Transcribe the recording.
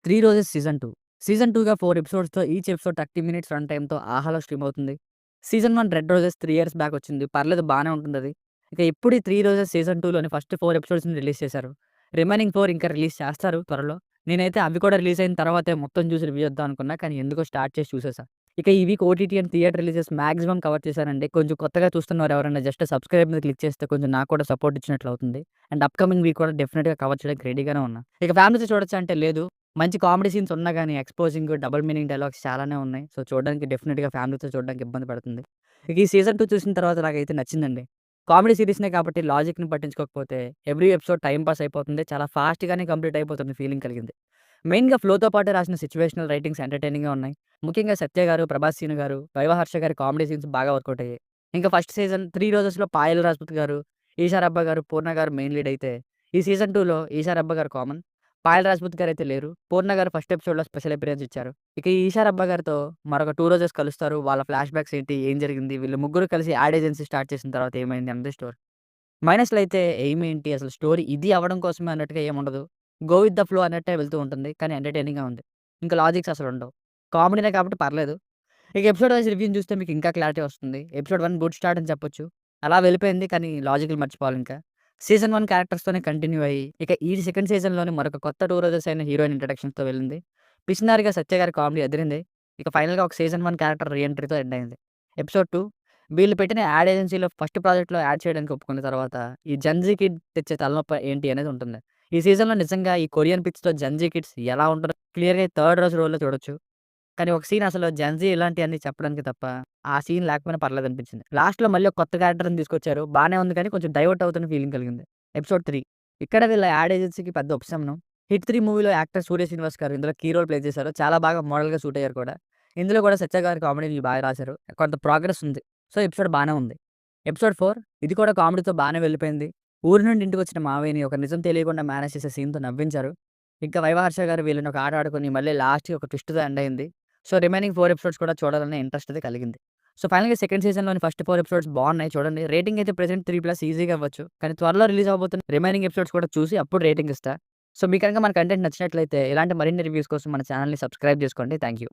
'Three roses' season 2. Season 2గా 4 ఎపిసోడ్స్‌తో each episode 30 minutes run టైమ్‌తో ఆహాలో స్ట్రీమ్ అవుతుంది. Season 1 'red roses' 3 years back వచ్చింది. పర్లేదు బానే ఉంటుందది. ఇక ఇప్పుడు ఈ 'త్రీ రోజెస్' సీజన్ 2లోని ఫస్ట్ 4 ఎపిసోడ్స్‌ని రిలీజ్ చేశారు. రిమైనింగ్ 4 ఇంకా రిలీజ్ చేస్తారు త్వరలో. నేనైతే అవి కూడా రిలీజ్ అయిన తర్వాతే మొత్తం చూసి రివ్యూ ఇద్దాం అనుకున్నా. కానీ ఎందుకో స్టార్ట్ చేసి చూసేసా. ఇక ఈ week OTT and theatre releases maximum cover చేశానండి. కొంచెం కొత్తగా చూస్తున్నవారు ఎవరైనా జస్ట్ సబ్‌స్క్రైబ్ మీద క్లిక్ చేస్తే కొంచెం నాకు కూడా సపోర్ట్ ఇచ్చినట్లు అవుతుంది. అండ్ అప్‌కమింగ్ వీక్ కూడా డెఫినిట్‌గా కవర్ చేయడానికి రెడీగానే ఉన్నా. ఇక ఫ్యామిలీతో చూడొచ్చా అంటే లేదు. మంచి కామెడీ సీన్స్ ఉన్నా గాని ఎక్స్‌పోజింగ్, డబుల్ మీనింగ్ డైలాగ్స్ చాలానే ఉన్నాయి. సో, చూడడానికి డెఫినిట్‌గా ఫ్యామిలీతో చూడడానికి ఇబ్బంది పడుతుంది. ఇక ఈ సీజన్ 2 చూసిన తర్వాత నాకైతే నచ్చిందండి. కామెడీ సీరీస్‌నే కాబట్టి లాజిక్‌ని పట్టించుకోకపోతే ఎవ్రీ ఎపిసోడ్ టైమ్ పాస్ అయిపోతుంది. చాలా ఫాస్ట్‌గానే కంప్లీట్ అయిపోతుంది ఫీలింగ్ కలిగింది. మెయిన్‌గా ఫ్లోతో పాటు రాసిన సిట్యుయేషనల్ రైటింగ్స్ ఎంటర్‌టైనింగ్‌గా ఉన్నాయి. ముఖ్యంగా 'సత్య' గారు, 'ప్రభాస్ సీను' గారు, 'వైవ హర్ష' గారి కామెడీ సీన్స్ బాగా వర్కౌట్ అయ్యాయి. ఇంకా ఫస్ట్ సీజన్ 'త్రీ రోజెస్‌లో' పాయల్ రాజ్‌పుత్ గారు, ఈషా రబ్బా గారు, పూర్ణ గారు మెయిన్ లీడ్ అయితే, ఈ సీజన్ 2లో ఈషా రబ్బా గారు కామన్. పాయల్ రాజ్‌పుత్ గారైతే లేరు. పూర్ణ గారు ఫస్ట్ ఎపిసోడ్‌లో స్పెషల్ అపియరెన్స్ ఇచ్చారు. ఇక ఈ ఈషా రబ్బా గారితో మరొక 2 రోజెస్ కలుస్తారు. వాళ్ళ ఫ్లాష్ బ్యాక్స్ ఏంటి? ఏం జరిగింది? వీళ్ళు ముగ్గురు కలిసి యాడ్ ఏజెన్సీ స్టార్ట్ చేసిన తర్వాత ఏమైంది అన్నది స్టోరీ. మైనస్‌లో అయితే ఎయిమ్ ఏంటి? అసలు స్టోరీ ఇది అవ్వడం కోసమే అన్నట్టుగా ఏముండదు. గో విత్ ద ఫ్లో అన్నట్టే వెళ్తూ ఉంటుంది. కానీ ఎంటర్‌టైనింగ్‌గా ఉంది. ఇంకా లాజిక్స్ అసలుండవు. కామెడీనే కాబట్టి పర్లేదు. ఇక ఎపిసోడ్ వైస్ రివ్యూని చూస్తే మీకు ఇంకా క్లారిటీ వస్తుంది. ఎపిసోడ్ 1 గుడ్ స్టార్ట్ అని చెప్పొచ్చు. అలా వెళ్ళిపోయింది కానీ లాజిక్‌లు మర్చిపోవాలింకా. సీజన్ 1 క్యారెక్టర్స్‌తోనే కంటిన్యూ అయ్యి, ఇక ఈ సెకండ్ సీజన్‌లోని మరొక కొత్త 2 రోజెస్ అయిన హీరోయిన్ ఇంట్రడక్షన్స్‌తో వెళ్ళింది. పిసినారిగా సత్య గారి కామెడీ అదిరింది. ఇక ఫైనల్‌గా ఒక సీజన్ 1 క్యారెక్టర్ రీ ఎంట్రీతో ఎండ్ అయింది. ఎపిసోడ్ 2 వీళ్ళు పెట్టిన యాడ్ ఏజెన్సీలో ఫస్ట్ ప్రాజెక్ట్‌లో యాడ్ చేయడానికి ఒప్పుకున్న తర్వాత, ఈ జెన్‌జీ కిడ్ తెచ్చే తలనొప్పి ఏంటి అనేది ఉంటుంది. ఈ సీజన్‌లో నిజంగా ఈ కొరియన్ పిచ్‌తో జెన్‌జీ కిడ్స్ ఎలా ఉంటారో క్లియర్‌గా థర్డ్ రోజు రోల్‌లో చూడొచ్చు. కానీ ఒక సీన్ అసలు జెన్‌జీ ఇలాంటియన్నీ చెప్పడానికి తప్ప, ఆ సీన్ లేకపోయినా పర్లేదనిపించింది. లాస్ట్‌లో మళ్ళీ ఒక కొత్త క్యారెక్టర్‌ని తీసుకొచ్చారు. బానే ఉంది కానీ కొంచెం డైవర్ట్ అవుతున్న ఫీలింగ్ కలిగింది. ఎపిసోడ్ 3 ఇక్కడ వీళ్ళ యాడ్ ఏజెన్సీకి పెద్ద ఉపశమనం. 'హిట్ 3' మూవీలో యాక్టర్ సూర్య శ్రీనివాస్ గారు ఇందులో కీ రోల్ ప్లే చేశారు. చాలా బాగా మోడల్‌గా సూట్ అయ్యారు కూడా. ఇందులో కూడా సత్య గారి కామెడీని బాగా రాశారు. కొంత ప్రోగ్రెస్ ఉంది. సో, ఎపిసోడ్ బానే ఉంది. ఎపిసోడ్ 4 ఇది కూడా కామెడీతో బానే వెళ్ళిపోయింది. ఊరి నుండి ఇంటికొచ్చిన మావయ్యని ఒక నిజం తెలియకుండా మేనేజ్ చేసే సీన్‌తో నవ్వించారు. ఇంకా వైవ హర్ష గారు వీళ్ళని ఒక ఆట ఆడుకొని మళ్ళీ లాస్ట్‌కి ఒక ట్విస్ట్‌తో ఎండ్ అయింది. సో, రిమైనింగ్ 4 ఎపిసోడ్స్ కూడా చూడాలనే ఇంట్రెస్ట్ అయితే కలిగింది. సో, ఫైనల్‌గా సెకండ్ సీజన్‌లోని ఫస్ట్ 4 ఎపిసోడ్స్ బావున్నాయి చూడండి. రేటింగ్ అయితే ప్రెజెంట్ 3+ ఈజీగా ఇవ్వచ్చు. కానీ త్వరలో రిలీజ్ అవ్వబోతున్న రిమైనింగ్ ఎపిసోడ్స్ కూడా చూసి అప్పుడు రేటింగ్ ఇస్తా. సో, మీకు గనుక మన కంటెంట్ నచ్చినట్లయితే ఇలాంటి మరిన్ని రివ్యూస్ కోసం మన ఛానెల్‌ని సబ్స్క్రైబ్ చేసుకోండి. Thank you.